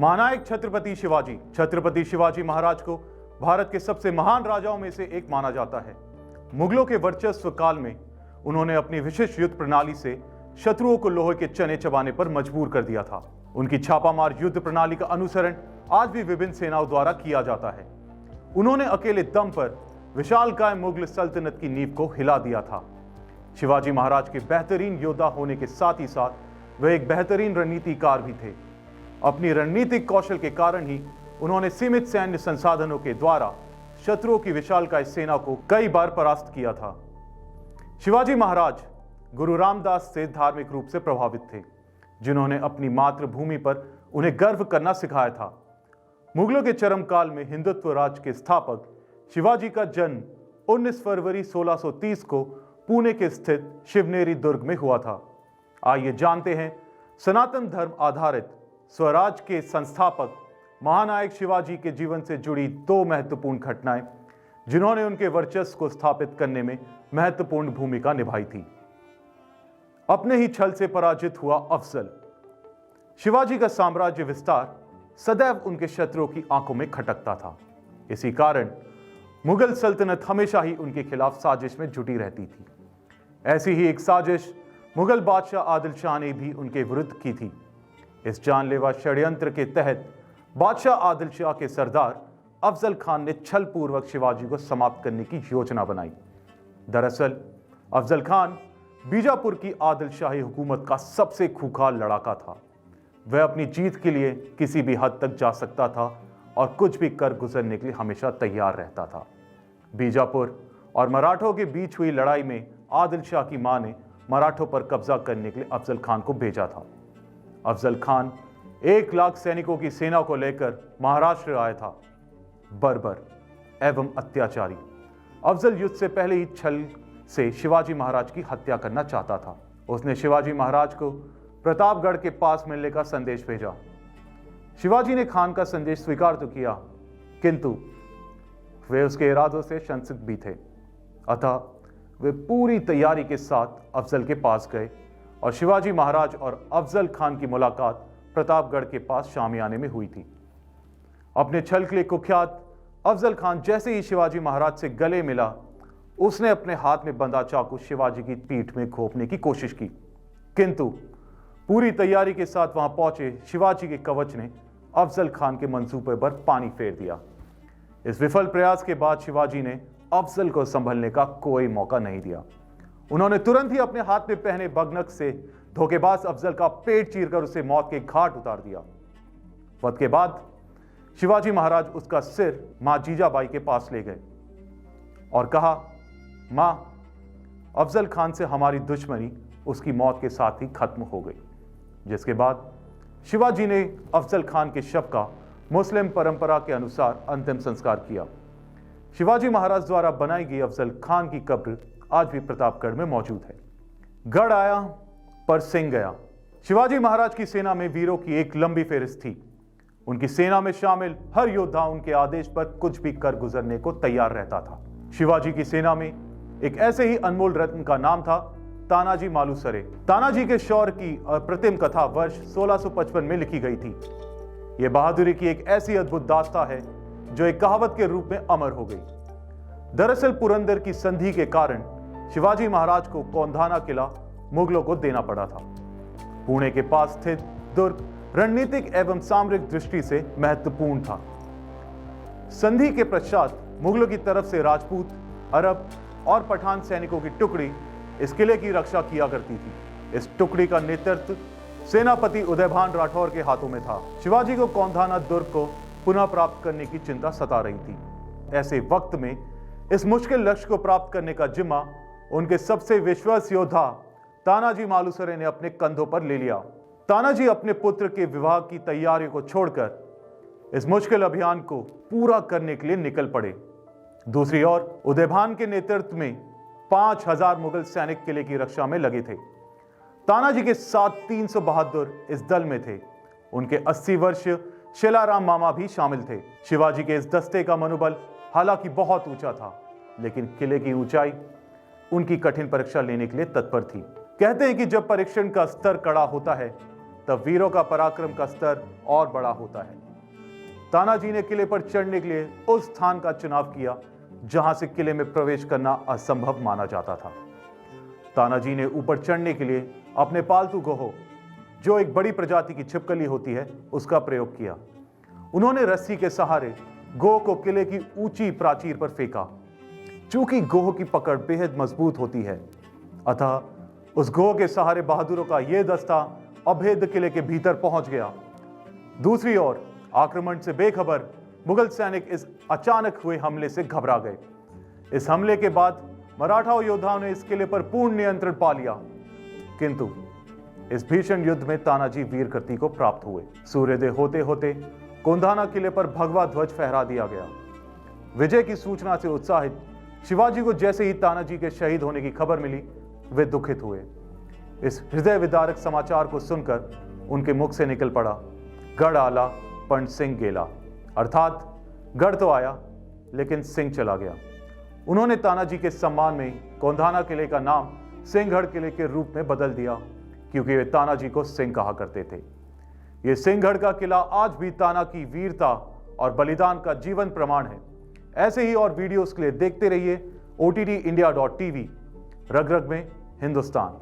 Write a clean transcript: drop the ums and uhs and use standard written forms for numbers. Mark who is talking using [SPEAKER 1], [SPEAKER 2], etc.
[SPEAKER 1] महानायक छत्रपति शिवाजी महाराज को भारत के सबसे महान राजाओं में से एक माना जाता है। मुगलों के वर्चस्व काल में उन्होंने अपनी विशिष्ट युद्ध प्रणाली से शत्रुओं को लोहे के चने चबाने पर मजबूर कर दिया था। उनकी छापामार युद्ध प्रणाली का अनुसरण आज भी विभिन्न सेनाओं द्वारा किया जाता है। उन्होंने अकेले दम पर विशालकाय मुगल सल्तनत की नींव को हिला दिया था। शिवाजी महाराज के बेहतरीन योद्धा होने के साथ ही साथ वे एक बेहतरीन रणनीतिकार भी थे। अपनी रणनीतिक कौशल के कारण ही उन्होंने सीमित सैन्य संसाधनों के द्वारा शत्रुओं की विशालकाय सेना को कई बार परास्त किया था। शिवाजी महाराज गुरु रामदास से धार्मिक रूप से प्रभावित थे, जिन्होंने अपनी मातृभूमि पर उन्हें गर्व करना सिखाया था। मुगलों के चरम काल में हिंदुत्व राज के स्थापक शिवाजी का जन्म 19 फरवरी 1630 को पुणे के स्थित शिवनेरी दुर्ग में हुआ था। आइए जानते हैं सनातन धर्म आधारित स्वराज के संस्थापक महानायक शिवाजी के जीवन से जुड़ी दो महत्वपूर्ण घटनाएं, जिन्होंने उनके वर्चस्व को स्थापित करने में महत्वपूर्ण भूमिका निभाई थी। अपने ही छल से पराजित हुआ अफजल। शिवाजी का साम्राज्य विस्तार सदैव उनके शत्रुओं की आंखों में खटकता था। इसी कारण मुगल सल्तनत हमेशा ही उनके खिलाफ साजिश में जुटी रहती थी। ऐसी ही एक साजिश मुगल बादशाह आदिल शाह ने भी उनके विरुद्ध की थी। इस जानलेवा षड्यंत्र के तहत बादशाह आदिल शाह के सरदार अफजल खान ने छल पूर्वक शिवाजी को समाप्त करने की योजना बनाई। दरअसल अफजल खान बीजापुर की आदिल शाही हुकूमत का सबसे खूंखार लड़ाका था। वह अपनी जीत के लिए किसी भी हद तक जा सकता था और कुछ भी कर गुजरने के लिए हमेशा तैयार रहता था। बीजापुर और मराठों के बीच हुई लड़ाई में आदिल शाह की मां ने मराठों पर कब्जा करने के लिए अफजल खान को भेजा था। अफजल खान 1 लाख सैनिकों की सेना को लेकर महाराष्ट्र आया था। बर्बर एवं अत्याचारी अफजल युद्ध से पहले ही छल से शिवाजी महाराज की हत्या करना चाहता था। उसने शिवाजी महाराज को प्रतापगढ़ के पास मिलने का संदेश भेजा। शिवाजी ने खान का संदेश स्वीकार तो किया, किंतु वे उसके इरादों से संदिग्ध भी थे। अतः वे पूरी तैयारी के साथ अफजल के पास गए और शिवाजी महाराज और अफजल खान की मुलाकात प्रतापगढ़ के पास शामियाने में हुई थी। अपने छल के लिए कुख्यात अफजल खान जैसे ही शिवाजी महाराज से गले मिला, उसने अपने हाथ में बंधा चाकू शिवाजी की पीठ में घोंपने की कोशिश की, किंतु पूरी तैयारी के साथ वहां पहुंचे शिवाजी के कवच ने अफजल खान के मंसूबे पर पानी फेर दिया। इस विफल प्रयास के बाद शिवाजी ने अफजल को संभलने का कोई मौका नहीं दिया। उन्होंने तुरंत ही अपने हाथ में पहने बगनक से धोखेबाज अफजल का पेट चीरकर उसे मौत के घाट उतार दिया। वध के बाद शिवाजी महाराज उसका सिर मां जीजाबाई के पास ले गए और कहा, मां, अफजल खान से हमारी दुश्मनी उसकी मौत के साथ ही खत्म हो गई। जिसके बाद शिवाजी ने अफजल खान के शव का मुस्लिम परंपरा के अनुसार अंतिम संस्कार किया। शिवाजी महाराज द्वारा बनाई गई अफजल खान की कब्र आज भी प्रतापगढ़ में मौजूद है। गढ़ आया पर सिंह गया। शिवाजी महाराज की सेना में वीरों की एक लंबी फेहरिस्त थी। उनकी सेना में शामिल हर योद्धा उनके आदेश पर कुछ भी कर गुजरने को तैयार रहता था। शिवाजी की सेना में एक ऐसे ही अनमोल रत्न का नाम था तानाजी मालुसरे। तानाजी के शौर्य की अप्रतिम कथा वर्ष 1655 में लिखी गई थी। यह बहादुरी की एक ऐसी अद्भुत दास्तां है जो एक कहावत के रूप में अमर हो गई। दरअसल पुरंदर की संधि के कारण शिवाजी महाराज को कौंधाना किला मुगलों को देना पड़ा था। पुणे के पास स्थित दुर्ग रणनीतिक एवं सामरिक दृष्टि से महत्वपूर्ण था। संधि के पश्चात मुगलों की तरफ से राजपूत, अरब और पठान सैनिकों की टुकड़ी इस किले की रक्षा किया करती थी। इस टुकड़ी का नेतृत्व सेनापति उदयभान राठौर के हाथों में था। शिवाजी को कौंधाना दुर्ग को पुनः प्राप्त करने की चिंता सता रही थी। ऐसे वक्त में इस मुश्किल लक्ष्य को प्राप्त करने का जिम्मा उनके सबसे विश्वास योद्धा तानाजी मालुसरे ने अपने कंधों पर ले लिया। तानाजी अपने पुत्र के विवाह की तैयारियों को छोड़कर इस मुश्किल अभियान को पूरा करने के लिए निकल पड़े। दूसरी ओर उदयभान के नेतृत्व में 5000 मुगल सैनिक किले की रक्षा में लगे थे। तानाजी के साथ 300 बहादुर इस दल में थे। उनके 80 वर्षीय शिलाराम मामा भी शामिल थे। शिवाजी के इस दस्ते का मनोबल हालांकि बहुत ऊंचा था, लेकिन किले की ऊंचाई उनकी कठिन परीक्षा लेने के लिए तत्पर थी। कहते हैं कि जब परीक्षण का स्तर कड़ा होता है तब वीरों का पराक्रम का स्तर और बड़ा होता है। तानाजी ने किले पर चढ़ने के लिए उस स्थान का चुनाव किया जहां से किले में प्रवेश करना असंभव माना जाता था। तानाजी ने ऊपर चढ़ने के लिए अपने पालतू गोहो, जो एक बड़ी प्रजाति की छिपकली होती है, उसका प्रयोग किया। उन्होंने रस्सी के सहारे गोह को किले की ऊंची प्राचीर पर फेंका। चूंकि गोह की पकड़ बेहद मजबूत होती है, अतः उस गोह के सहारे बहादुरों का यह दस्ता अभेद्य किले के भीतर पहुंच गया। दूसरी ओर आक्रमण से बेखबर मुगल सैनिक इस अचानक हुए हमले से घबरा गए। इस हमले के बाद मराठा योद्धाओं ने इस किले पर पूर्ण नियंत्रण पा लिया, किंतु इस भीषण युद्ध में तानाजी वीर कृति को प्राप्त हुए। सूर्योदय होते होते कोंधाना किले पर भगवा ध्वज फहरा दिया गया। विजय की सूचना से उत्साहित शिवाजी को जैसे ही तानाजी के शहीद होने की खबर मिली, वे दुखित हुए। इस हृदय विदारक समाचार को सुनकर उनके मुख से निकल पड़ा, गढ़ आला पण सिंह गेला, अर्थात गढ़ तो आया लेकिन सिंह चला गया। उन्होंने तानाजी के सम्मान में कोंधाना किले का नाम सिंहगढ़ किले के रूप में बदल दिया, क्योंकि वे तानाजी को सिंह कहा करते थे। ये सिंहगढ़ का किला आज भी ताना की वीरता और बलिदान का जीवन प्रमाण है। ऐसे ही और वीडियोस के लिए देखते रहिए OTTindia.tv, रग रग में हिंदुस्तान।